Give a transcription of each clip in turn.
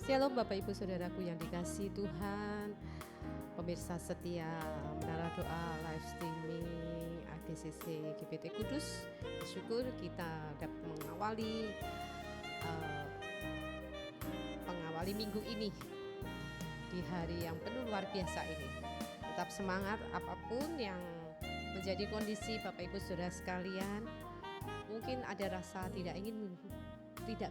Shalom Bapak Ibu Saudaraku yang dikasihi Tuhan, pemirsa setia Menara Doa live streaming AGCC GBT Kudus. Bersyukur kita dapat mengawali minggu ini di hari yang penuh luar biasa ini. Tetap semangat apapun yang menjadi kondisi Bapak Ibu Saudara sekalian. Mungkin ada rasa tidak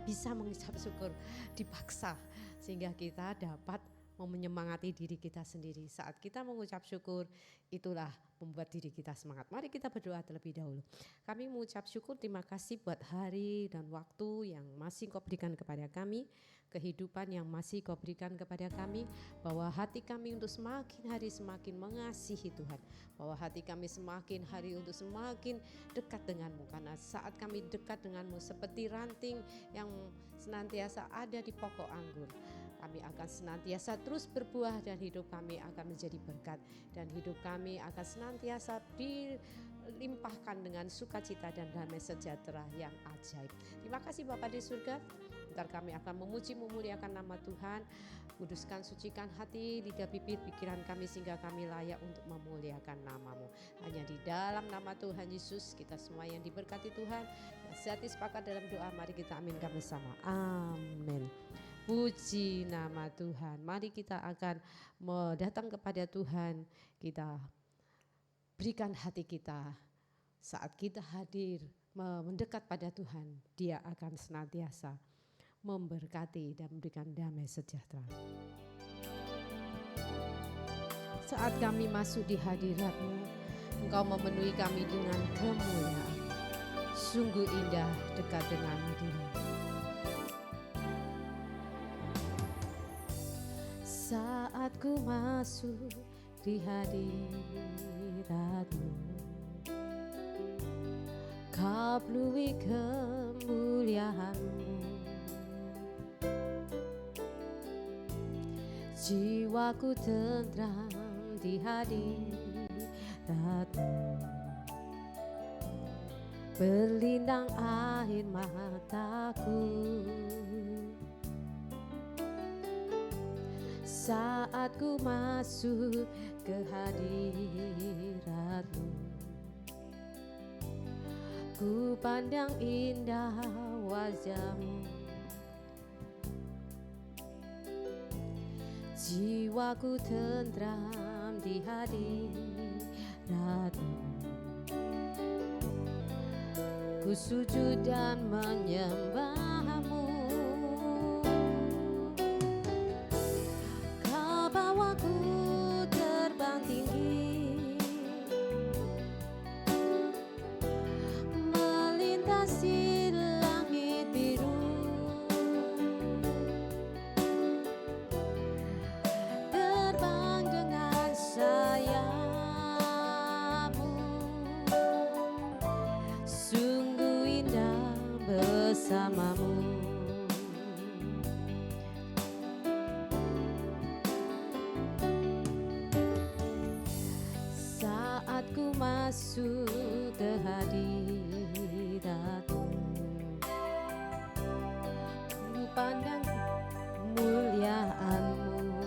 bisa mengucap syukur, dipaksa sehingga kita dapat menyemangati diri kita sendiri. Saat kita mengucap syukur, itulah membuat diri kita semangat. Mari kita berdoa terlebih dahulu. Kami mengucap syukur, terima kasih buat hari dan waktu yang masih Kau berikan kepada kami, kehidupan yang masih Kau berikan kepada kami, bahwa hati kami untuk semakin hari semakin mengasihi Tuhan, bahwa hati kami semakin hari untuk semakin dekat denganmu, karena saat kami dekat denganmu seperti ranting yang senantiasa ada di pokok anggur, kami akan senantiasa terus berbuah dan hidup kami akan menjadi berkat, dan hidup kami akan senantiasa dilimpahkan dengan sukacita dan damai sejahtera yang ajaib. Terima kasih Bapa di surga. Bentar kami akan memuji memuliakan nama Tuhan. Kuduskan, sucikan hati, lidah, bibir, pikiran kami sehingga kami layak untuk memuliakan nama-Mu. Hanya di dalam nama Tuhan Yesus kita semua yang diberkati Tuhan, yang sehati sepakat dalam doa, mari kita aminkan bersama. Amin. Puji nama Tuhan. Mari kita akan datang kepada Tuhan. Kita berikan hati kita. Saat kita hadir mendekat pada Tuhan, Dia akan senantiasa memberkati dan memberikan damai sejahtera. Saat kami masuk di hadirat-Mu, Engkau memenuhi kami dengan kemuliaan. Sungguh indah dekat dengan-Mu Tuhan. Saat ku masuk di hadirat-Mu, Kau penuhi kemuliaan-Mu. Jiwaku tentram di hadirat-Mu, berlinang air mataku saat ku masuk ke hadirat-Mu. Ku pandang indah wajah-Mu, jiwaku tentram di hadirat-Mu. Ku sujud dan menyembah-Mu. Kau bawaku terbang tinggi, melintasi langit biru, terbang dengan sayap-Mu. Sungguh indah bersama-Mu. Saat ku masuk ke hadirat-Mu, ku pandang kemuliaan-Mu.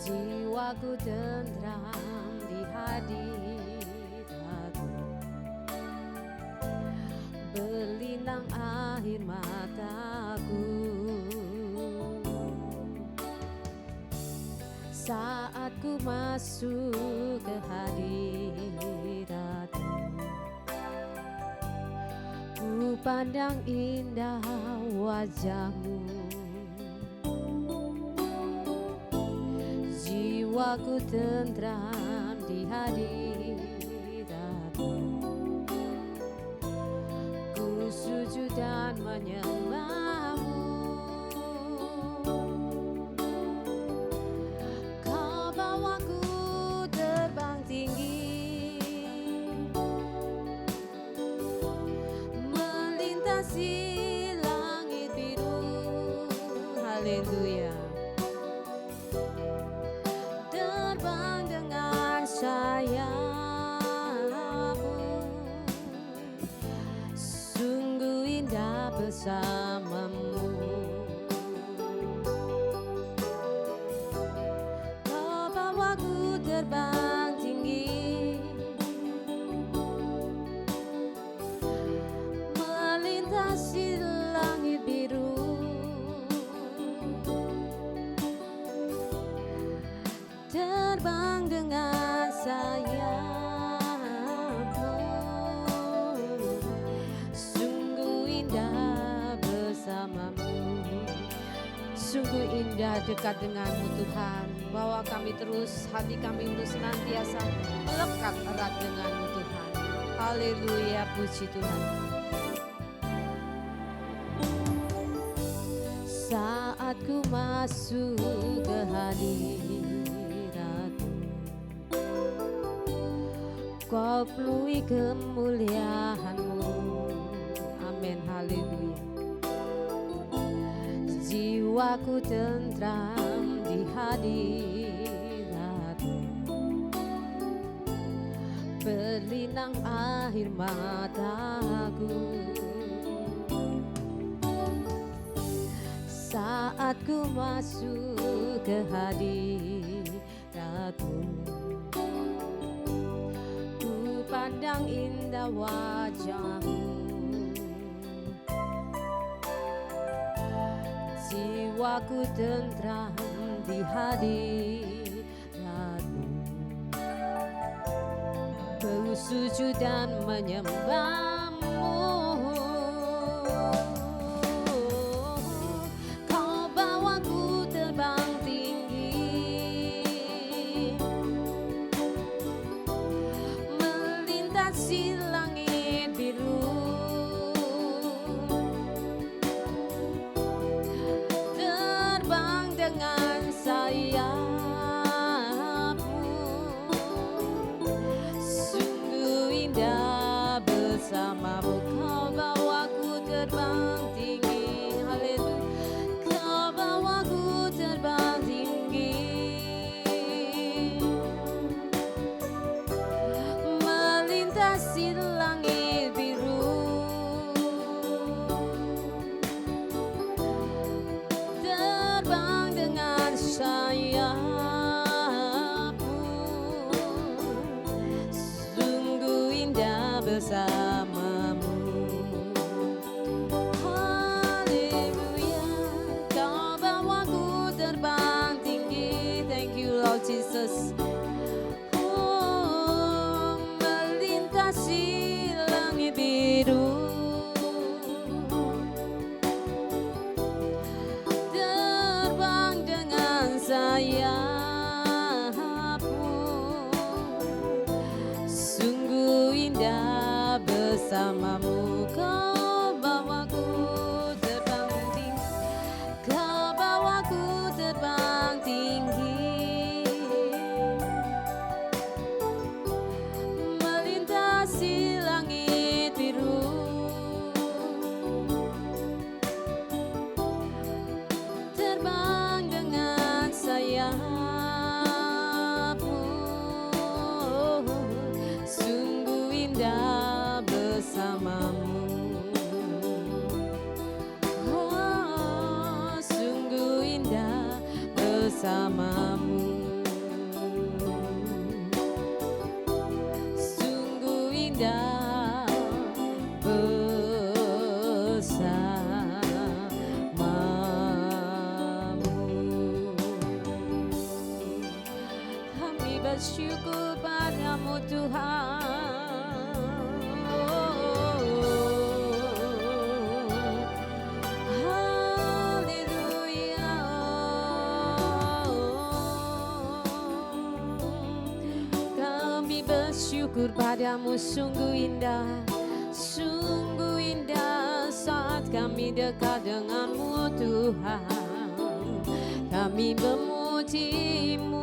Jiwaku tentram di hadirat-Mu, berlinang air mataku saat ku masuk ke hadirat-Mu. Ku pandang indah wajah-Mu, jiwaku tentram di hadirat-Mu. Ku sujud dan menyembah-Mu. Kau bawaku terbang tinggi, melintasi langit biru. Haleluya. Terbang dengan sayap-Mu. Sungguh indah bersamamu. Kau bawaku terbang tinggi, melintasi langit biru, terbang dengan sayapmu. Sungguh indah bersamamu, sungguh indah dekat denganmu Tuhan. Bawa kami terus, hati kami untuk senantiasa melekat erat denganmu Tuhan. Haleluya, puji Tuhan. Saat ku masuk ke hadiratmu, Kau penuhi kemuliaanmu. Amin, haleluya. Jiwaku tentram di hadiratmu, berlinang air mataku saat ku masuk ke hadiratmu. Ku pandang indah wajahmu, jiwaku tentram di hadiratmu. Bersujud dan menyembahmu. Kau bawaku terbang tinggi, melintasi langit biru, terbang dengan sayapmu. Sungguh indah bersamamu. Kau bawaku terbang tinggi, haleluya. Kau bawaku terbang tinggi, melintasi langit biru, terbang dengan sayapmu. Sungguh indah bersamamu. Haleluya, Kau bawaku terbang tinggi. Thank you Lord Jesus. Oh, melintasi langit biru, terbang dengan sayapmu. Sungguh indah bersamamu. Kau bawaku terbang tinggi, Kau bawaku terbang tinggi, melintasi langit biru, terbang dengan sayapmu. Sungguh indah bersamamu. Oh, sungguh indah bersamamu. Sungguh indah bersamamu. Kami bersyukur padamu Tuhan. Haleluya. Kami bersyukur padamu. Sungguh indah saat kami dekat denganmu Tuhan. Kami memujimu.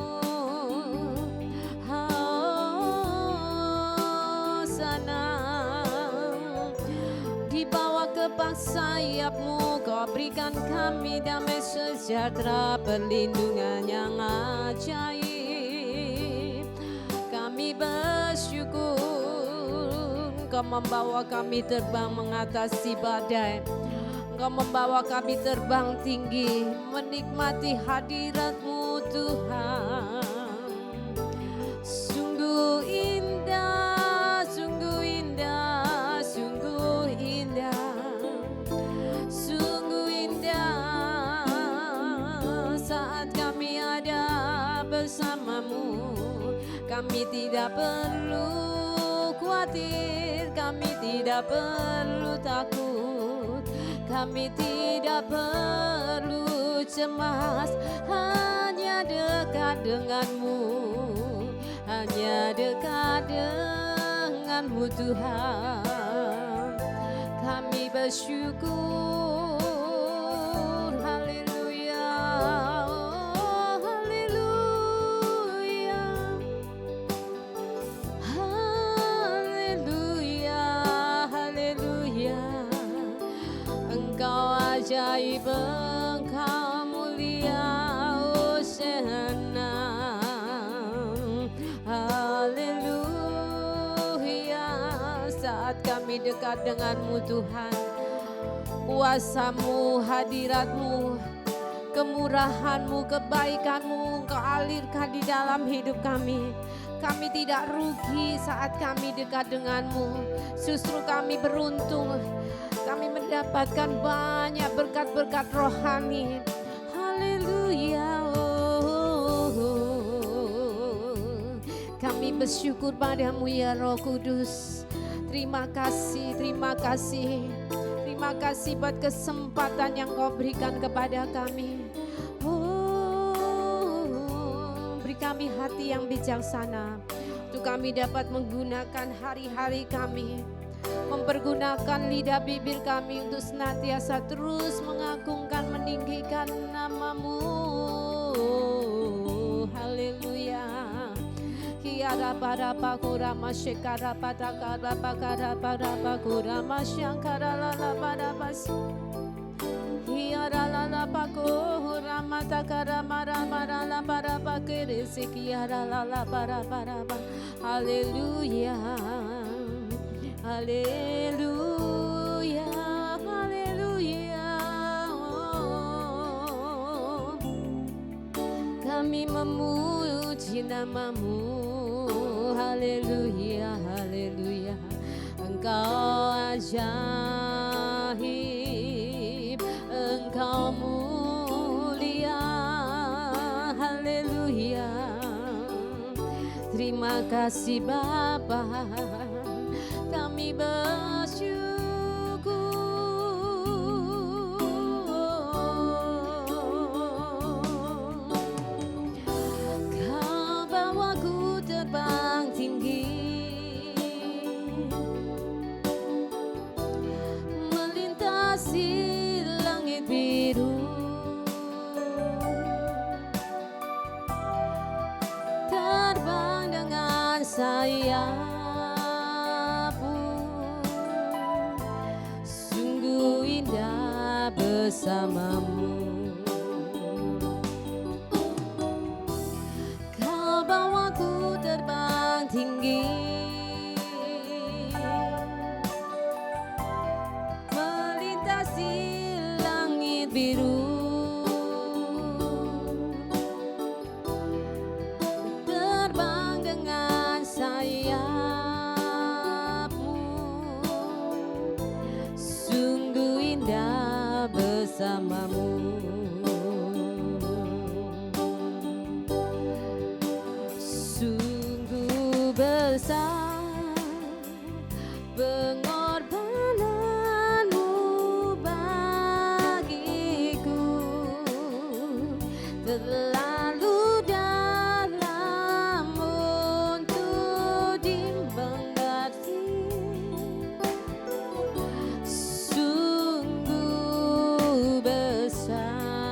Hosana, dibawa ke bawah sayapmu, Kau berikan kami damai sejahtera, perlindungan yang ajaib. Kami bersyukur Engkau membawa kami terbang mengatasi badai. Engkau membawa kami terbang tinggi, menikmati hadirat-Mu Tuhan. Sungguh indah, sungguh indah, sungguh indah, sungguh indah saat kami ada bersama-Mu. Kami tidak perlu khawatir, kami tidak perlu takut, kami tidak perlu cemas, hanya dekat dengan-Mu, hanya dekat dengan-Mu Tuhan. Kami bersyukur, haleluya, oh haleluya, haleluya, haleluya. Engkau ajaib, Engkau mulia, Hosana. Haleluya. Saat kami dekat dengan-Mu Tuhan, kuasa-Mu, hadirat-Mu, kemurahan-Mu, kebaikan-Mu Engkau alirkan di dalam hidup kami. Kami tidak rugi saat kami dekat dengan-Mu. Justru kami beruntung. Kami mendapatkan banyak berkat-berkat rohani. Haleluya. Kami bersyukur padamu ya Roh Kudus. Terima kasih, terima kasih. Terima kasih buat kesempatan yang Kau berikan kepada kami. Beri kami hati yang bijaksana untuk kami dapat menggunakan hari-hari kami, mempergunakan lidah bibir kami untuk senantiasa terus mengagungkan, meninggikan nama-Mu. Haleluya. Kiara para pakura masyekara patakara pakara para pakura masyankara lala para bas. Kiara lala pakura matakara mara mara la para pakere sekiara lala para ba. Haleluya. Haleluya, haleluya. Kami memuji nama-Mu. Haleluya, haleluya. Engkau ajaib, Engkau mulia. Haleluya. Terima kasih Bapa. Kami bersyukur. Kau bawaku terbang tinggi, melintasi langit biru, terbang dengan sayap. Bersama-Mu, Kau bawaku terbang tinggi, melintasi langit biru, terbang dengan sayap-Mu, sungguh indah bersama-Mu. Sungguh besar pengorbanan-Mu bagiku, terlalu dalam untuk dimengerti. Sungguh besar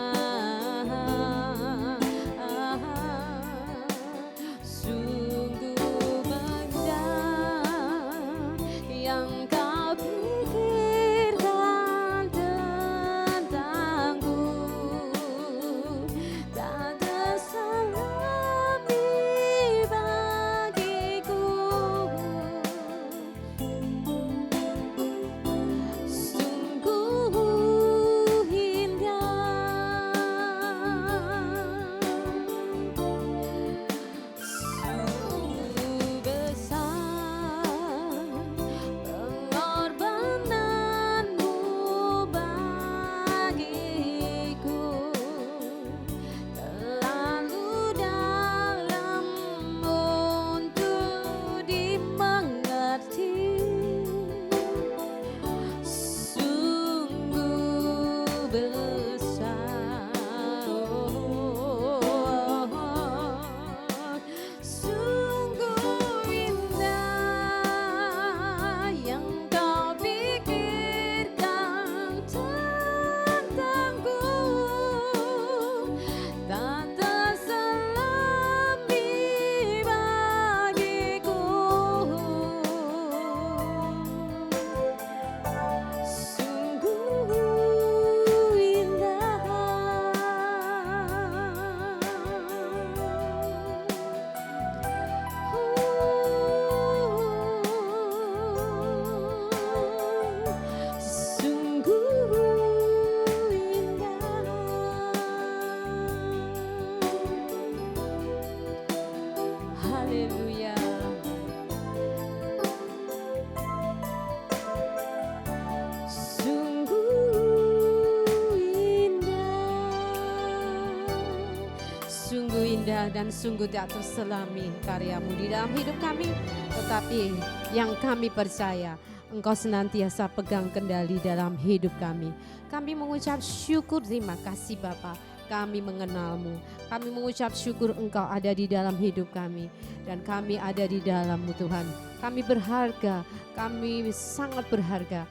indah dan sungguh tak terselami karya-Mu di dalam hidup kami. Tetapi yang kami percaya, Engkau senantiasa pegang kendali dalam hidup kami. Kami mengucap syukur, terima kasih Bapa. Kami mengenal-Mu. Kami mengucap syukur Engkau ada di dalam hidup kami. Dan kami ada di dalam-Mu Tuhan. Kami berharga, kami sangat berharga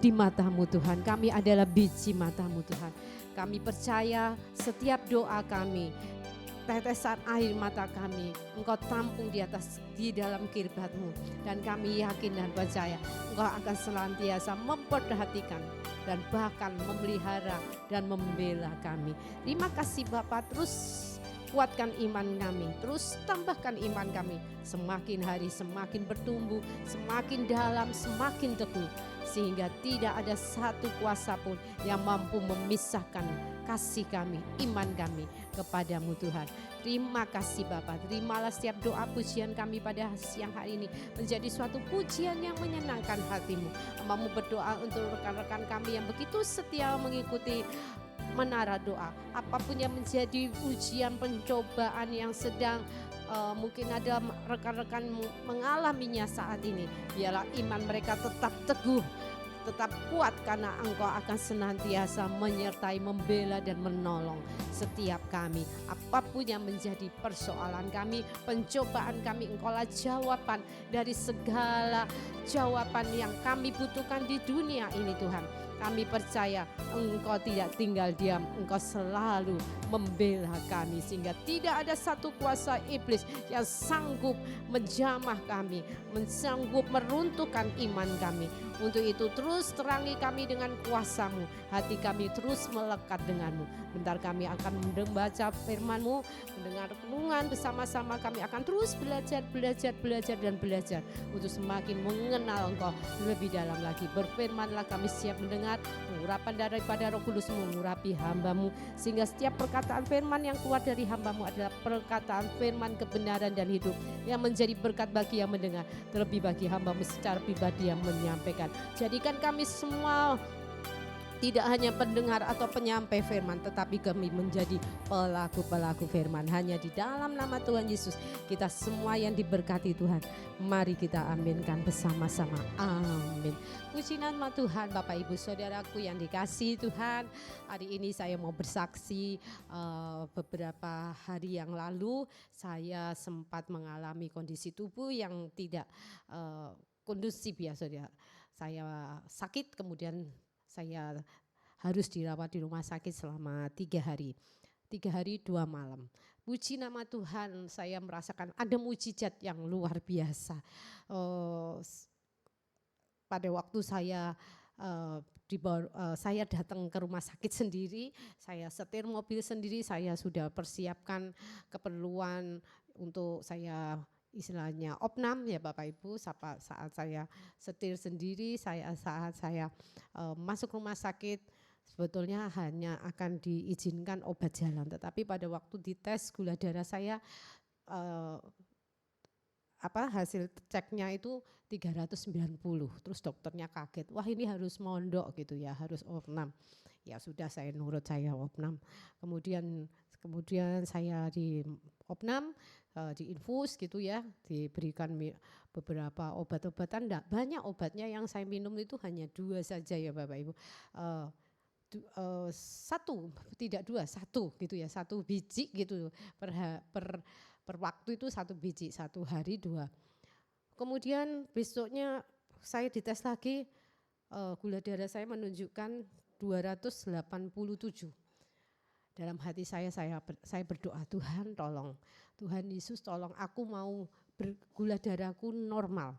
di mata-Mu Tuhan. Kami adalah biji mata-Mu Tuhan. Kami percaya setiap doa kami, tetesan air mata kami, Engkau tampung di dalam kirbat-Mu. Dan kami yakin dan percaya Engkau akan senantiasa memperhatikan dan bahkan memelihara dan membela kami. Terima kasih Bapa, terus kuatkan iman kami, terus tambahkan iman kami. Semakin hari semakin bertumbuh, semakin dalam, semakin teguh. Sehingga tidak ada satu kuasa pun yang mampu memisahkan kasih kami, iman kami kepada-Mu Tuhan. Terima kasih Bapa, terimalah setiap doa pujian kami pada siang hari ini menjadi suatu pujian yang menyenangkan hati-Mu. Hamba-Mu berdoa untuk rekan-rekan kami yang begitu setia mengikuti menara doa. Apapun yang menjadi ujian pencobaan yang sedang mungkin ada rekan-rekan mengalaminya saat ini, biarlah iman mereka tetap teguh, tetap kuat, karena Engkau akan senantiasa menyertai, membela dan menolong setiap kami. Apapun yang menjadi persoalan kami, pencobaan kami, Engkaulah jawaban dari segala jawaban yang kami butuhkan di dunia ini Tuhan. Kami percaya Engkau tidak tinggal diam, Engkau selalu membela kami, sehingga tidak ada satu kuasa iblis yang sanggup menjamah kami, sanggup meruntuhkan iman kami. Untuk itu terus terangi kami dengan kuasa-Mu, hati kami terus melekat dengan-Mu. Bentar kami akan membaca firman-Mu, mendengar renungan bersama-sama, kami akan terus belajar untuk semakin mengenal Engkau lebih dalam lagi. Berfirmanlah, kami siap mendengar urapan daripada Roh Kudus mengurapi hamba-Mu, sehingga setiap perkataan firman yang keluar dari hamba-Mu adalah perkataan firman kebenaran dan hidup yang menjadi berkat bagi yang mendengar, terlebih bagi hamba-Mu secara pribadi yang menyampaikan. Jadikan kami semua tidak hanya pendengar atau penyampai firman, tetapi kami menjadi pelaku-pelaku firman. Hanya di dalam nama Tuhan Yesus kita semua yang diberkati Tuhan. Mari kita aminkan bersama-sama. Amin. Puji nama Tuhan. Bapak Ibu Saudaraku yang dikasihi Tuhan, hari ini saya mau bersaksi. Beberapa hari yang lalu saya sempat mengalami kondisi tubuh yang tidak kondusif ya saudara. Saya sakit, kemudian saya harus dirawat di rumah sakit selama 3 hari. 3 hari 2 malam. Puji nama Tuhan, saya merasakan ada mujizat yang luar biasa. Pada waktu saya saya datang ke rumah sakit sendiri, saya setir mobil sendiri, saya sudah persiapkan keperluan untuk saya istilahnya opnam ya Bapak Ibu. Saat saya setir sendiri, saat saya masuk rumah sakit, sebetulnya hanya akan diizinkan obat jalan, tetapi pada waktu dites gula darah saya hasil ceknya itu 390. Terus dokternya kaget, wah ini harus mondok gitu ya, harus opnam. Ya sudah, saya nurut, saya opnam. Kemudian saya di opnam, diinfus gitu ya, diberikan beberapa obat-obatan. Enggak banyak obatnya, yang saya minum itu hanya 2 saja ya Bapak Ibu. 1 gitu ya, 1 biji gitu per waktu itu, 1 biji, 1 hari 2. Kemudian besoknya saya dites lagi, gula darah saya menunjukkan 287. Dalam hati saya berdoa, Tuhan tolong, Tuhan Yesus tolong, aku mau gula darahku normal.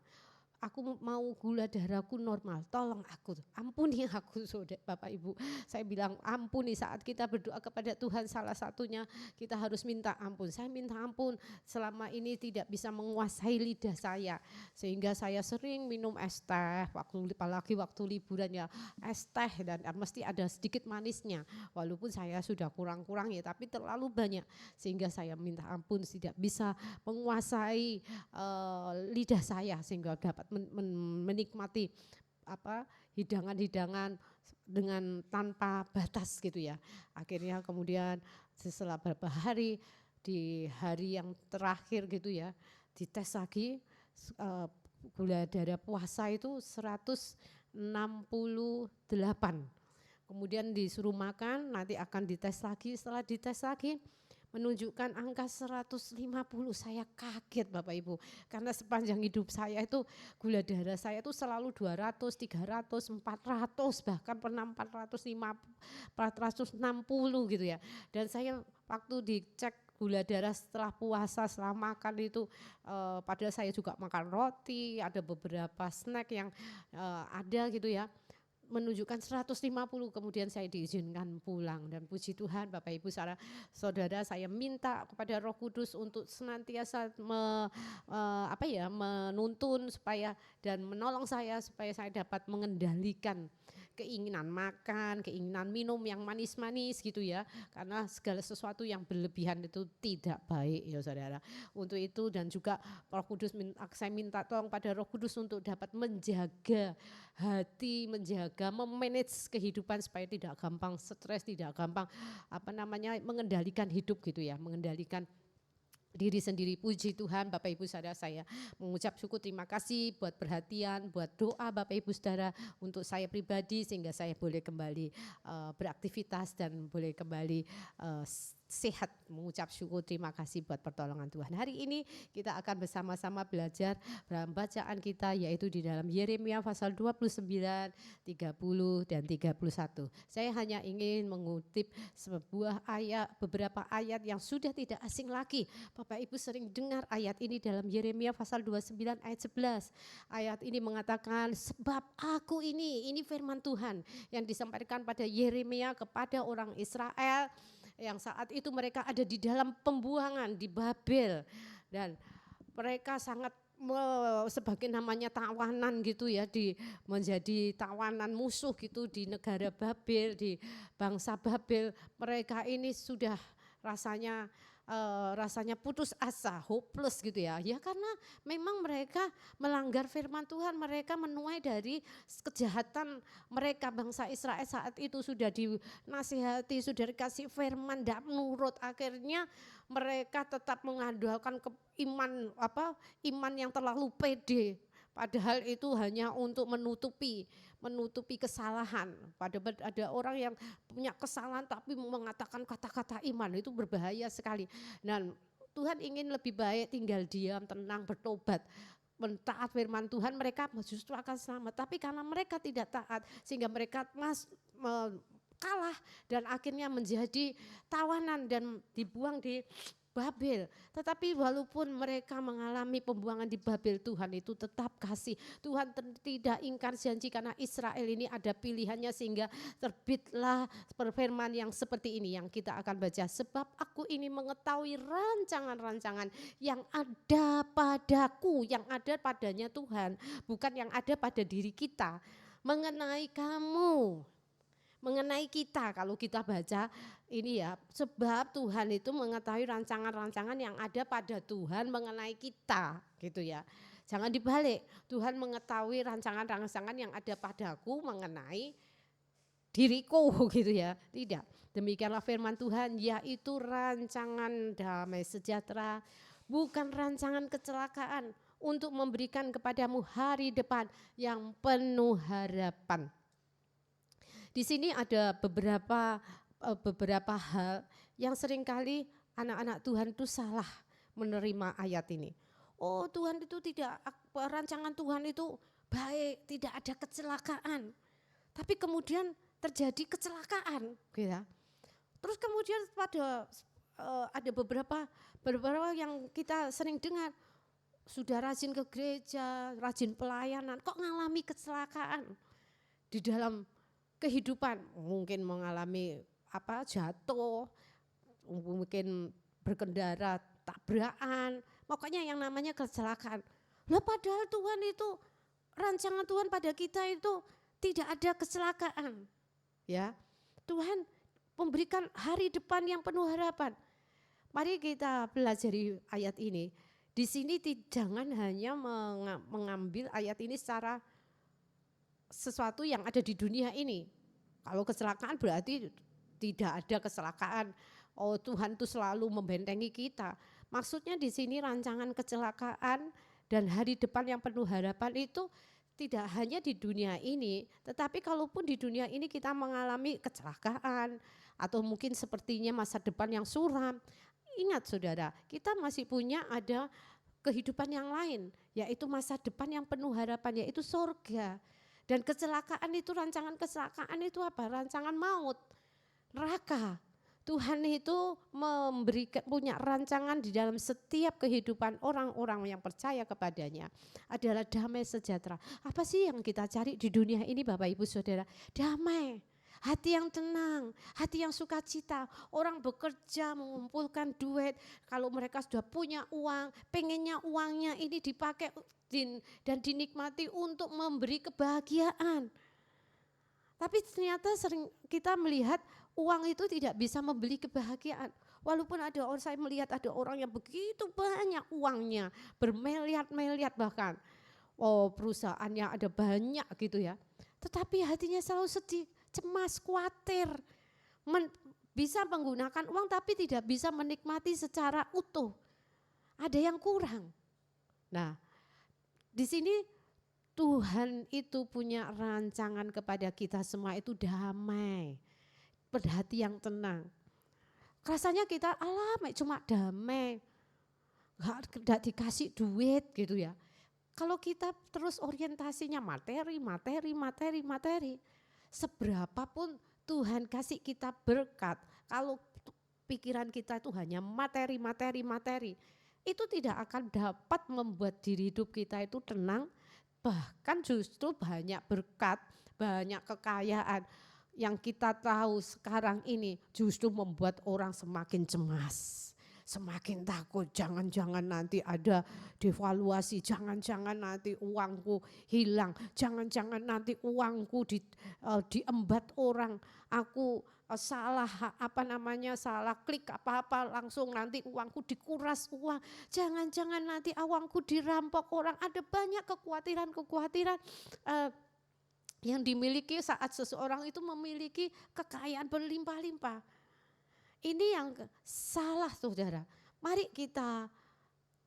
Aku mau gula darahku normal, tolong aku, ampuni aku saudara Bapak Ibu. Saya bilang ampuni, saat kita berdoa kepada Tuhan salah satunya kita harus minta ampun. Saya minta ampun selama ini tidak bisa menguasai lidah saya, sehingga saya sering minum es teh, apalagi waktu liburan ya, es teh dan mesti ada sedikit manisnya. Walaupun saya sudah kurang-kurang ya, tapi terlalu banyak, sehingga saya minta ampun tidak bisa menguasai lidah saya sehingga dapat menikmati hidangan-hidangan dengan tanpa batas gitu ya. Akhirnya kemudian setelah beberapa hari, di hari yang terakhir gitu ya, dites lagi gula darah puasa itu 168. Kemudian disuruh makan, nanti akan dites lagi, setelah dites lagi menunjukkan angka 150. Saya kaget Bapak Ibu, karena sepanjang hidup saya itu gula darah saya itu selalu 200, 300, 400, bahkan pernah 460 gitu ya. Dan saya waktu dicek gula darah setelah puasa, setelah makan itu padahal saya juga makan roti, ada beberapa snack yang ada gitu ya, menunjukkan 150. Kemudian saya diizinkan pulang, dan puji Tuhan Bapak Ibu saudara, saya minta kepada Roh Kudus untuk senantiasa menuntun supaya dan menolong saya supaya saya dapat mengendalikan keinginan makan, keinginan minum yang manis-manis gitu ya. Karena segala sesuatu yang berlebihan itu tidak baik ya saudara. Untuk itu dan juga Roh Kudus, saya minta tolong pada Roh Kudus untuk dapat menjaga hati, menjaga, memanage kehidupan supaya tidak gampang stres, tidak gampang mengendalikan hidup gitu ya, mengendalikan diri sendiri. Puji Tuhan Bapak Ibu saudara, saya mengucap syukur, terima kasih buat perhatian, buat doa Bapak Ibu saudara untuk saya pribadi sehingga saya boleh kembali beraktivitas dan boleh kembali sehat. Mengucap syukur, terima kasih buat pertolongan Tuhan. Hari ini kita akan bersama-sama belajar dalam bacaan kita, yaitu di dalam Yeremia pasal 29, 30 dan 31. Saya hanya ingin mengutip beberapa ayat yang sudah tidak asing lagi. Bapak Ibu sering dengar ayat ini dalam Yeremia pasal 29 ayat 11. Ayat ini mengatakan, sebab aku ini firman Tuhan yang disampaikan pada Yeremia kepada orang Israel yang saat itu mereka ada di dalam pembuangan di Babel, dan mereka sangat sebagai namanya tawanan gitu ya, menjadi tawanan musuh gitu di negara Babel, di bangsa Babel. Mereka ini sudah rasanya putus asa, hopeless gitu ya. Ya karena memang mereka melanggar firman Tuhan, mereka menuai dari kejahatan mereka. Bangsa Israel saat itu sudah dinasihati, sudah dikasih firman, tidak menurut. Akhirnya mereka tetap mengandalkan iman yang terlalu pede. Padahal itu hanya untuk menutupi kesalahan. Padahal ada orang yang punya kesalahan tapi mengatakan kata-kata iman, itu berbahaya sekali. Dan Tuhan ingin lebih baik tinggal diam, tenang, bertobat, mentaat firman Tuhan, mereka justru akan selamat. Tapi karena mereka tidak taat sehingga mereka kalah dan akhirnya menjadi tawanan dan dibuang di Babel. Tetapi walaupun mereka mengalami pembuangan di Babel, Tuhan itu tetap kasih. Tuhan tidak ingkar janji karena Israel ini ada pilihannya, sehingga terbitlah firman yang seperti ini yang kita akan baca. Sebab aku ini mengetahui rancangan-rancangan yang ada padaku, yang ada padanya Tuhan, bukan yang ada pada diri kita, mengenai kamu. Mengenai kita, kalau kita baca ini ya, sebab Tuhan itu mengetahui rancangan-rancangan yang ada pada Tuhan mengenai kita gitu ya. Jangan dibalik, Tuhan mengetahui rancangan-rancangan yang ada padaku mengenai diriku gitu ya. Tidak, demikianlah firman Tuhan, yaitu rancangan damai sejahtera, bukan rancangan kecelakaan, untuk memberikan kepadamu hari depan yang penuh harapan. Di sini ada beberapa hal yang seringkali anak-anak Tuhan itu salah menerima ayat ini. Oh, Tuhan itu tidak, rancangan Tuhan itu baik, tidak ada kecelakaan. Tapi kemudian terjadi kecelakaan, gitu. Terus kemudian ada beberapa yang kita sering dengar, sudah rajin ke gereja, rajin pelayanan, kok ngalami kecelakaan di dalam kehidupan, mungkin mengalami jatuh, mungkin berkendara tabrakan, pokoknya yang namanya kecelakaan. Lah padahal Tuhan itu, rancangan Tuhan pada kita itu tidak ada kecelakaan. Ya, Tuhan memberikan hari depan yang penuh harapan. Mari kita pelajari ayat ini. Di sini jangan hanya mengambil ayat ini secara sesuatu yang ada di dunia ini. Kalau kecelakaan berarti tidak ada kecelakaan. Oh, Tuhan itu selalu membentengi kita. Maksudnya di sini rancangan kecelakaan dan hari depan yang penuh harapan itu tidak hanya di dunia ini, tetapi kalaupun di dunia ini kita mengalami kecelakaan atau mungkin sepertinya masa depan yang suram. Ingat saudara, kita masih punya ada kehidupan yang lain, yaitu masa depan yang penuh harapan, yaitu sorga. Dan kecelakaan itu, rancangan kecelakaan itu apa? Rancangan maut, neraka. Tuhan itu memberikan punya rancangan di dalam setiap kehidupan orang-orang yang percaya kepadanya adalah damai sejahtera. Apa sih yang kita cari di dunia ini Bapak Ibu Saudara? Damai, hati yang tenang, hati yang sukacita. Orang bekerja mengumpulkan duit, kalau mereka sudah punya uang, pengennya uangnya ini dipakai dan dinikmati untuk memberi kebahagiaan. Tapi ternyata sering kita melihat uang itu tidak bisa membeli kebahagiaan. Walaupun ada orang, saya melihat ada orang yang begitu banyak uangnya, bermiliar-miliar bahkan. Oh, perusahaannya ada banyak gitu ya. Tetapi hatinya selalu sedih, cemas, khawatir. Bisa menggunakan uang tapi tidak bisa menikmati secara utuh. Ada yang kurang. Nah, di sini Tuhan itu punya rancangan kepada kita semua itu damai, berhati yang tenang. Rasanya kita cuma damai, gak dikasih duit gitu ya. Kalau kita terus orientasinya materi, seberapapun Tuhan kasih kita berkat, kalau pikiran kita itu hanya materi, itu tidak akan dapat membuat diri hidup kita itu tenang. Bahkan justru banyak berkat, banyak kekayaan yang kita tahu sekarang ini justru membuat orang semakin cemas, semakin takut. Jangan-jangan nanti ada devaluasi, jangan-jangan nanti uangku hilang, jangan-jangan nanti uangku diembat orang, aku salah salah klik apa-apa langsung nanti uangku dikuras uang, jangan-jangan nanti uangku dirampok orang. Ada banyak kekhawatiran yang dimiliki saat seseorang itu memiliki kekayaan berlimpah-limpah. Ini yang salah saudara. Mari kita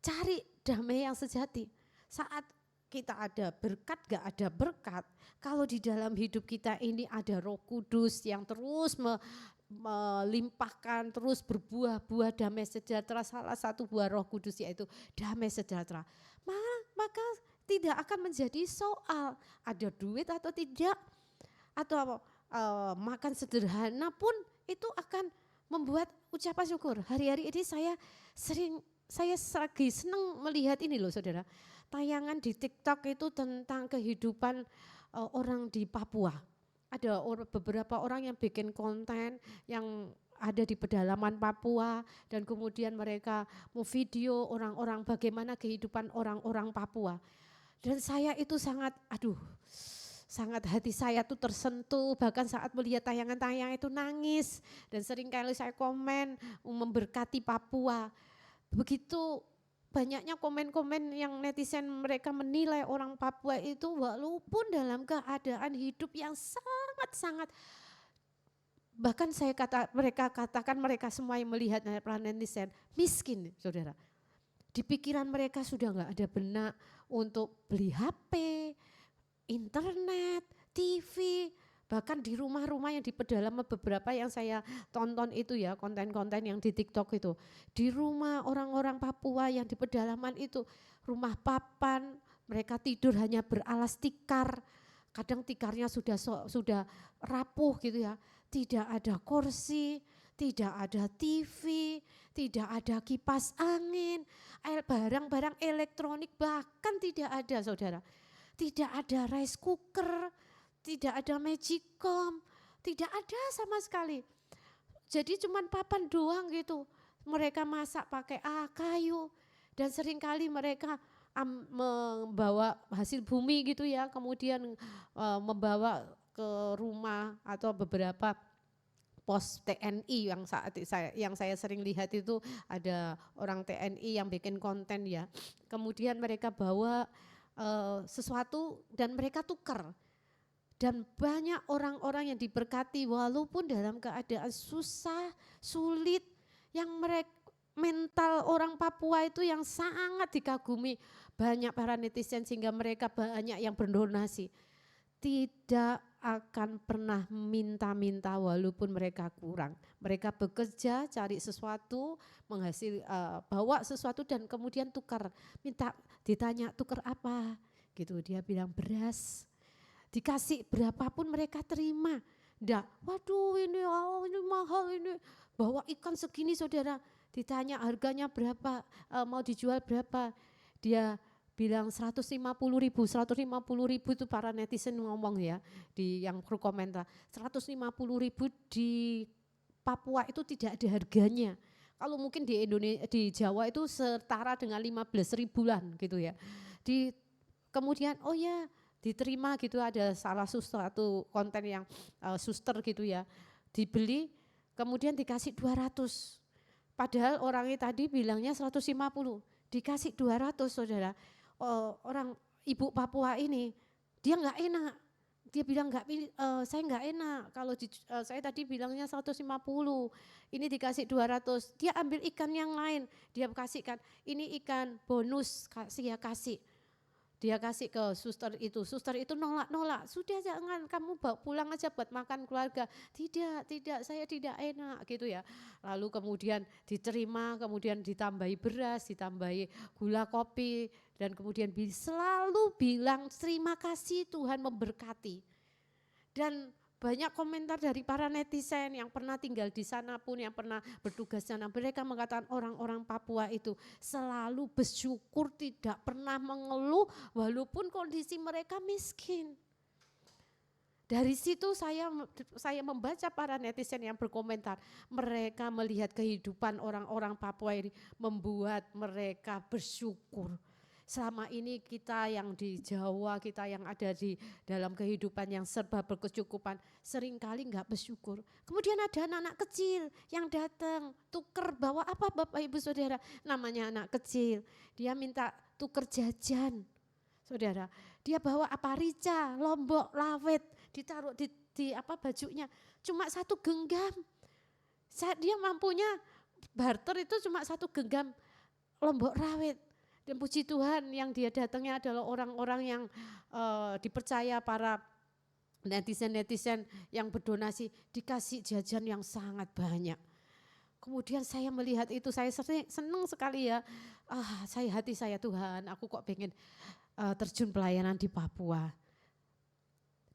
cari damai yang sejati. Saat kita ada berkat, gak ada berkat, kalau di dalam hidup kita ini ada Roh Kudus yang terus melimpahkan, terus berbuah-buah damai sejahtera, salah satu buah Roh Kudus yaitu damai sejahtera, maka tidak akan menjadi soal ada duit atau tidak, atau makan sederhana pun itu akan membuat ucapan syukur. Hari-hari ini saya lagi senang melihat ini loh saudara, tayangan di TikTok itu tentang kehidupan orang di Papua. Ada beberapa orang yang bikin konten yang ada di pedalaman Papua dan kemudian mereka mau video orang-orang bagaimana kehidupan orang-orang Papua. Dan saya itu sangat hati saya tuh tersentuh, bahkan saat melihat tayangan-tayangan itu nangis. Dan seringkali saya komen memberkati Papua. Begitu banyaknya komen-komen yang netizen mereka menilai orang Papua itu walaupun dalam keadaan hidup yang sangat-sangat, bahkan mereka katakan mereka semua yang melihat para netizen miskin saudara. Di pikiran mereka sudah gak ada benak untuk beli HP, internet, TV, bahkan di rumah-rumah yang di pedalaman beberapa yang saya tonton itu ya, konten-konten yang di TikTok itu. Di rumah orang-orang Papua yang di pedalaman itu, rumah papan, mereka tidur hanya beralas tikar. Kadang tikarnya sudah rapuh gitu ya. Tidak ada kursi, tidak ada TV, tidak ada kipas angin, barang-barang elektronik bahkan tidak ada saudara. Tidak ada rice cooker, tidak ada magicom, tidak ada sama sekali. Jadi cuman papan doang gitu. Mereka masak pakai kayu dan seringkali mereka membawa hasil bumi gitu ya, kemudian membawa ke rumah atau beberapa pos TNI yang saya sering lihat itu ada orang TNI yang bikin konten ya. Kemudian mereka bawa sesuatu dan mereka tukar. Dan banyak orang-orang yang diberkati walaupun dalam keadaan susah, sulit, yang mereka mental orang Papua itu yang sangat dikagumi banyak para netizen sehingga mereka banyak yang berdonasi. Tidak akan pernah minta-minta walaupun mereka kurang. Mereka bekerja cari sesuatu, bawa sesuatu dan kemudian tukar. Ditanya tukar apa? Gitu dia bilang beras. Dikasih berapapun mereka terima. Nggak, waduh ini mahal ini. Bawa ikan segini saudara. Ditanya harganya berapa, mau dijual berapa. Dia bilang 150.000 itu para netizen ngomong ya. Di yang berkomentar, 150.000 di Papua itu tidak ada harganya. Kalau mungkin di Indonesia, di Jawa itu setara dengan 15.000-an gitu ya. Kemudian oh ya, diterima gitu, ada salah satu konten yang suster gitu ya, dibeli kemudian dikasih 200, padahal orangnya tadi bilangnya 150, dikasih 200 saudara. Orang ibu Papua ini dia nggak enak, dia bilang saya nggak enak kalau saya tadi bilangnya 150, ini dikasih 200, dia ambil ikan yang lain, dia kasihkan ini ikan bonus kasih. Dia kasih ke suster itu nolak, sudah jangan, kamu bawa pulang aja buat makan keluarga. Tidak, saya tidak enak gitu ya. Lalu kemudian diterima, kemudian ditambahi beras, ditambahi gula kopi, dan kemudian selalu bilang terima kasih, Tuhan memberkati. Dan banyak komentar dari para netizen yang pernah tinggal di sana pun, yang pernah bertugas di sana, mereka mengatakan orang-orang Papua itu selalu bersyukur, tidak pernah mengeluh walaupun kondisi mereka miskin. Dari situ saya membaca para netizen yang berkomentar, mereka melihat kehidupan orang-orang Papua ini membuat mereka bersyukur. Selama ini kita yang di Jawa, kita yang ada di dalam kehidupan yang serba berkecukupan, seringkali enggak bersyukur. Kemudian ada anak-anak kecil yang datang, tuker bawa apa Bapak Ibu Saudara? Namanya anak kecil, dia minta tuker jajan. Saudara, dia bawa apa? Rica, lombok, lawet, ditaruh di apa bajunya, cuma 1 genggam. Dia mampunya barter itu cuma 1 genggam lombok rawit. Dan puji Tuhan yang dia datangnya adalah orang-orang yang dipercaya para netizen-netizen yang berdonasi, dikasih jajan yang sangat banyak. Kemudian saya melihat itu, saya senang sekali ya. Hati saya Tuhan, aku kok pengen terjun pelayanan di Papua.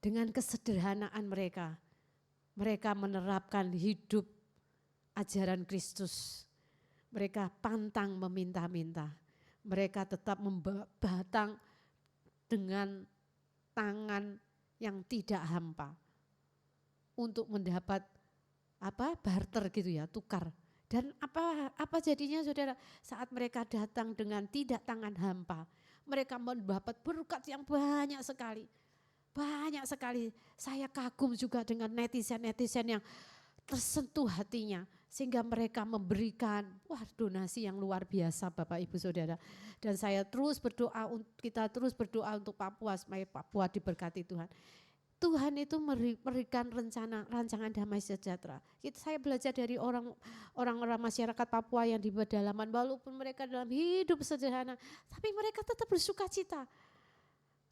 Dengan kesederhanaan mereka menerapkan hidup ajaran Kristus. Mereka pantang meminta-minta. Mereka tetap membatang dengan tangan yang tidak hampa untuk mendapat barter gitu ya, tukar. Dan apa jadinya saudara? Saat mereka datang dengan tidak tangan hampa, mereka mendapat berkat yang banyak sekali. Banyak sekali. Saya kagum juga dengan netizen-netizen yang tersentuh hatinya sehingga mereka memberikan donasi yang luar biasa Bapak Ibu Saudara. Dan saya kita terus berdoa untuk Papua supaya Papua diberkati Tuhan. Tuhan itu memberikan rancangan damai sejahtera. Saya belajar dari orang-orang masyarakat Papua yang di pedalaman, walaupun mereka dalam hidup sederhana, tapi mereka tetap bersuka cita.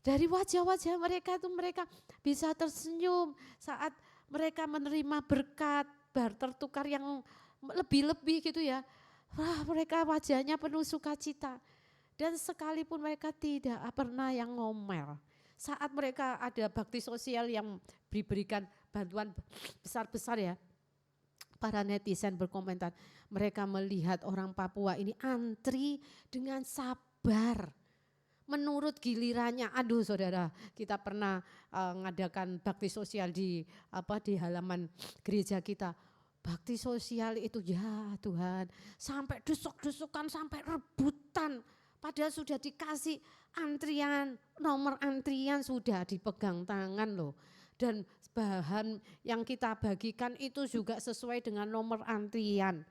Dari wajah-wajah mereka itu mereka bisa tersenyum saat mereka menerima berkat, barter tukar yang lebih-lebih gitu ya. Mereka wajahnya penuh sukacita. Dan sekalipun mereka tidak pernah yang ngomel. Saat mereka ada bakti sosial yang diberikan bantuan besar-besar ya. Para netizen berkomentar, mereka melihat orang Papua ini antri dengan sabar. Menurut gilirannya, saudara, kita pernah mengadakan bakti sosial di halaman gereja kita. Bakti sosial itu ya Tuhan, sampai desuk-desukan, sampai rebutan. Padahal sudah dikasih antrian, nomor antrian sudah dipegang tangan loh. Dan bahan yang kita bagikan itu juga sesuai dengan nomor antrian.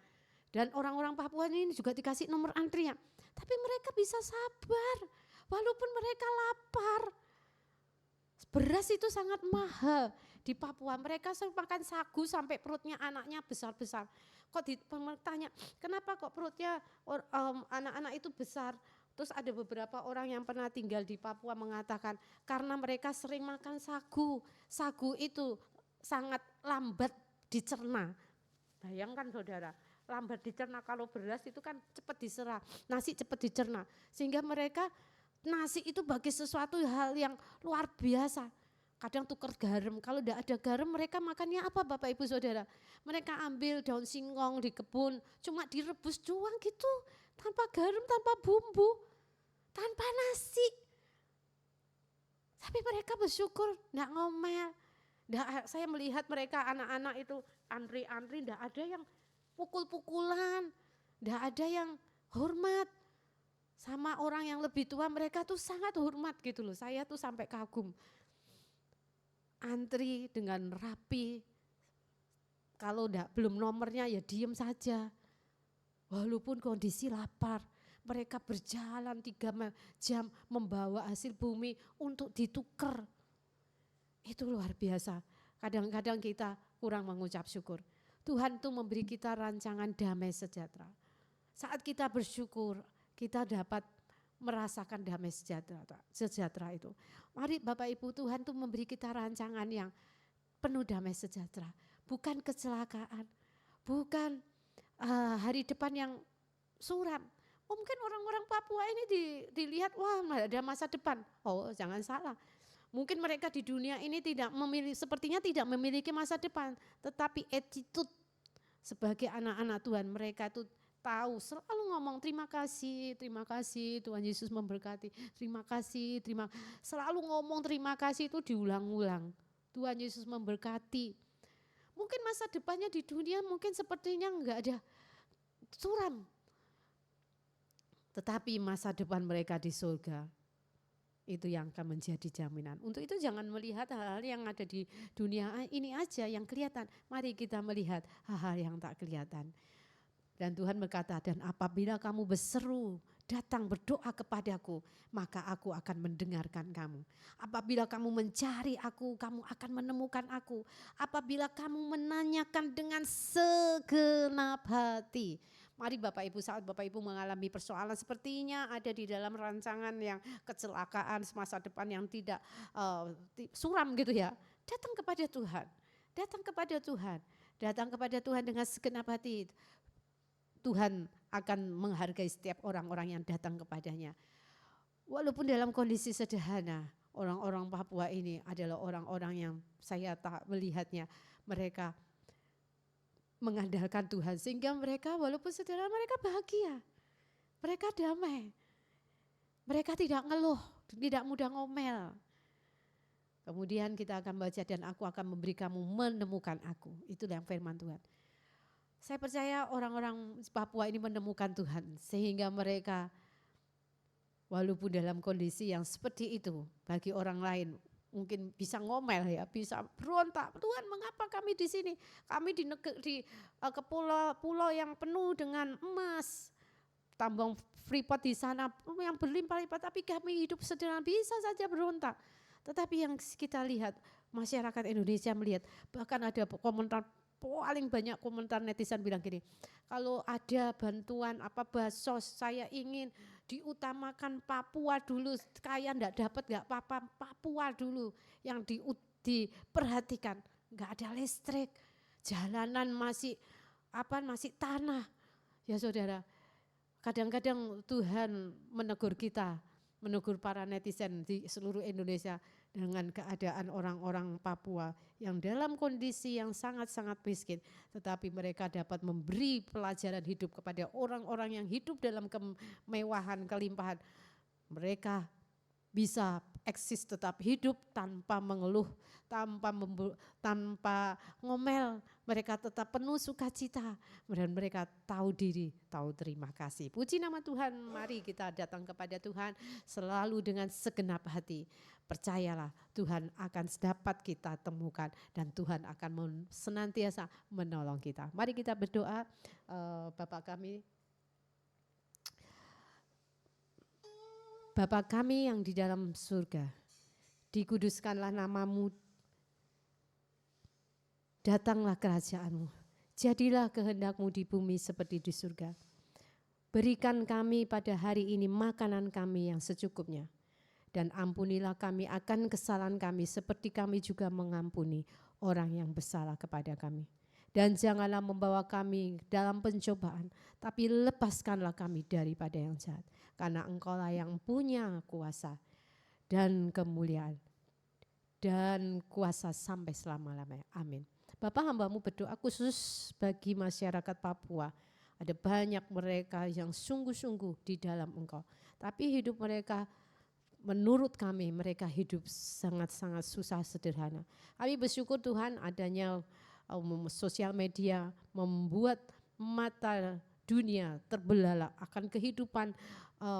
Dan orang-orang Papua ini juga dikasih nomor antrian. Tapi mereka bisa sabar. Walaupun mereka lapar, Beras itu sangat mahal di Papua. Mereka makan sagu sampai perutnya anaknya besar-besar. Kok ditanya, kenapa kok perutnya anak-anak itu besar? Terus ada beberapa orang yang pernah tinggal di Papua mengatakan karena mereka sering makan sagu. Sagu itu sangat lambat dicerna. Bayangkan saudara, lambat dicerna, kalau beras itu kan cepat diserap, nasi cepat dicerna. Sehingga mereka nasi itu bagi sesuatu hal yang luar biasa. Kadang tukar garam, kalau tidak ada garam mereka makannya apa Bapak Ibu Saudara? Mereka ambil daun singkong di kebun, cuma direbus doang gitu, tanpa garam, tanpa bumbu, tanpa nasi. Tapi mereka bersyukur, tidak ngomel. Saya melihat mereka anak-anak itu antri-antri, tidak ada yang pukul-pukulan, tidak ada yang hormat. Sama orang yang lebih tua mereka tuh sangat hormat gitu loh, saya tuh sampai kagum. Antri dengan rapi, kalau belum nomornya ya diem saja. Walaupun kondisi lapar, mereka berjalan 3 jam membawa hasil bumi untuk ditukar. Itu luar biasa. Kadang-kadang kita kurang mengucap syukur. Tuhan tuh memberi kita rancangan damai sejahtera. Saat kita bersyukur, kita dapat merasakan damai sejahtera itu. Mari Bapak Ibu, Tuhan tuh memberi kita rancangan yang penuh damai sejahtera. Bukan kecelakaan, bukan hari depan yang suram. Mungkin orang-orang Papua ini dilihat, wah ada masa depan. Oh jangan salah. Mungkin mereka di dunia ini sepertinya tidak memiliki masa depan. Tetapi attitude sebagai anak-anak Tuhan, mereka itu tahu, selalu ngomong terima kasih Tuhan Yesus memberkati, selalu ngomong terima kasih itu diulang-ulang. Tuhan Yesus memberkati. Mungkin masa depannya di dunia mungkin sepertinya enggak ada suram. Tetapi masa depan mereka di surga itu yang akan menjadi jaminan. Untuk itu jangan melihat hal-hal yang ada di dunia ini aja yang kelihatan. Mari kita melihat hal-hal yang tak kelihatan. Dan Tuhan berkata, dan apabila kamu berseru, datang berdoa kepadaku, maka aku akan mendengarkan kamu. Apabila kamu mencari aku, kamu akan menemukan aku. Apabila kamu menanyakan dengan segenap hati. Mari Bapak Ibu, saat Bapak Ibu mengalami persoalan sepertinya ada di dalam rancangan yang kecelakaan semasa depan yang tidak suram gitu ya. Datang kepada Tuhan, datang kepada Tuhan, datang kepada Tuhan dengan segenap hati. Tuhan akan menghargai setiap orang-orang yang datang kepadanya. Walaupun dalam kondisi sederhana, orang-orang Papua ini adalah orang-orang yang saya tak melihatnya, mereka mengandalkan Tuhan sehingga mereka walaupun sederhana mereka bahagia, mereka damai, mereka tidak ngeluh, tidak mudah ngomel. Kemudian kita akan baca dan aku akan memberi kamu menemukan aku, itulah yang firman Tuhan. Saya percaya orang-orang Papua ini menemukan Tuhan sehingga mereka walaupun dalam kondisi yang seperti itu bagi orang lain mungkin bisa ngomel ya, bisa berontak. Tuhan mengapa kami di sini? Kami ke pulau yang penuh dengan emas, tambang freeport di sana yang berlimpah-limpah, tapi kami hidup sederhana, bisa saja berontak. Tetapi yang kita lihat, masyarakat Indonesia melihat, bahkan ada komentar, paling banyak komentar netizen bilang gini, kalau ada bantuan bansos, saya ingin diutamakan Papua dulu, kaya enggak dapat enggak apa-apa, Papua dulu yang diperhatikan. Enggak ada listrik, jalanan masih tanah. Ya saudara, kadang-kadang Tuhan menegur kita, menegur para netizen di seluruh Indonesia dengan keadaan orang-orang Papua yang dalam kondisi yang sangat-sangat miskin, tetapi mereka dapat memberi pelajaran hidup kepada orang-orang yang hidup dalam kemewahan, kelimpahan. Mereka bisa eksis tetap hidup tanpa mengeluh, tanpa ngomel. Mereka tetap penuh sukacita dan mereka tahu diri, tahu terima kasih. Puji nama Tuhan, mari kita datang kepada Tuhan selalu dengan segenap hati. Percayalah Tuhan akan dapat kita temukan dan Tuhan akan senantiasa menolong kita. Mari kita berdoa. Bapa kami yang di dalam surga, Dikuduskanlah namamu, datanglah kerajaanmu, jadilah kehendakmu di bumi seperti di surga. Berikan kami pada hari ini makanan kami yang secukupnya, dan ampunilah kami akan kesalahan kami seperti kami juga mengampuni orang yang bersalah kepada kami. Dan janganlah membawa kami dalam pencobaan, tapi lepaskanlah kami daripada yang jahat. Karena Engkaulah yang punya kuasa dan kemuliaan dan kuasa sampai selama-lamanya. Amin. Bapak, hambamu berdoa khusus bagi masyarakat Papua. Ada banyak mereka yang sungguh-sungguh di dalam Engkau. Tapi hidup mereka, menurut kami, mereka hidup sangat-sangat susah sederhana. Kami bersyukur Tuhan adanya sosial media membuat mata dunia terbelalak akan kehidupan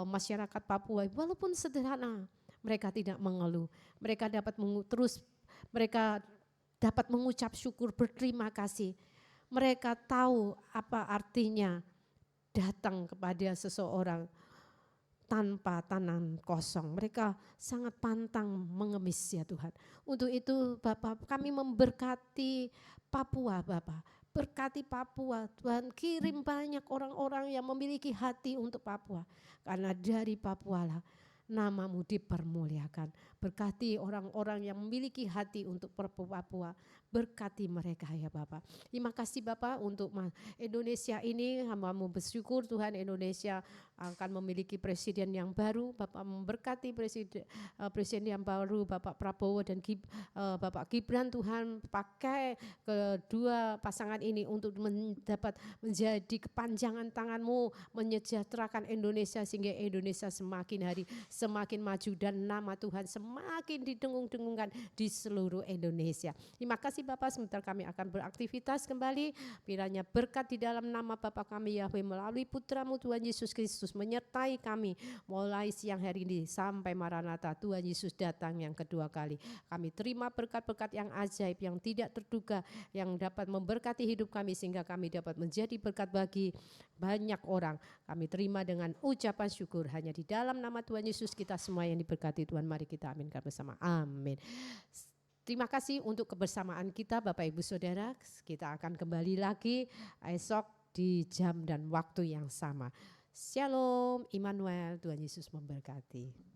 masyarakat Papua. Walaupun sederhana, mereka tidak mengeluh. Mereka dapat mengucap syukur, berterima kasih. Mereka tahu apa artinya datang kepada seseorang tanpa tangan kosong. Mereka sangat pantang mengemis ya Tuhan. Untuk itu Bapak, kami memberkati Papua Bapak. Berkati Papua Tuhan, kirim banyak orang-orang yang memiliki hati untuk Papua. Karena dari Papua lah namamu dipermuliakan. Berkati orang-orang yang memiliki hati untuk Papua. Berkati mereka ya Bapak. Terima kasih Bapak untuk Indonesia ini. Hamba-Mu bersyukur Tuhan Indonesia akan memiliki presiden yang baru. Bapak memberkati presiden yang baru Bapak Prabowo dan Bapak Gibran. Tuhan pakai kedua pasangan ini untuk dapat menjadi kepanjangan tangan-Mu menyejahterakan Indonesia sehingga Indonesia semakin hari semakin maju dan nama Tuhan semakin didengung-dengungkan di seluruh Indonesia. Terima kasih Bapak, sebentar kami akan beraktivitas kembali. Kiranya berkat di dalam nama Bapa kami Yahweh melalui putra-Mu Tuhan Yesus Kristus menyertai kami mulai siang hari ini sampai Maranatha Tuhan Yesus datang yang kedua kali. Kami terima berkat-berkat yang ajaib, yang tidak terduga, yang dapat memberkati hidup kami sehingga kami dapat menjadi berkat bagi banyak orang. Kami terima dengan ucapan syukur hanya di dalam nama Tuhan Yesus kita semua yang diberkati Tuhan. Mari kita aminkan bersama. Amin. Terima kasih untuk kebersamaan kita Bapak Ibu Saudara. Kita akan kembali lagi esok di jam dan waktu yang sama. Shalom, Immanuel, Tuhan Yesus memberkati.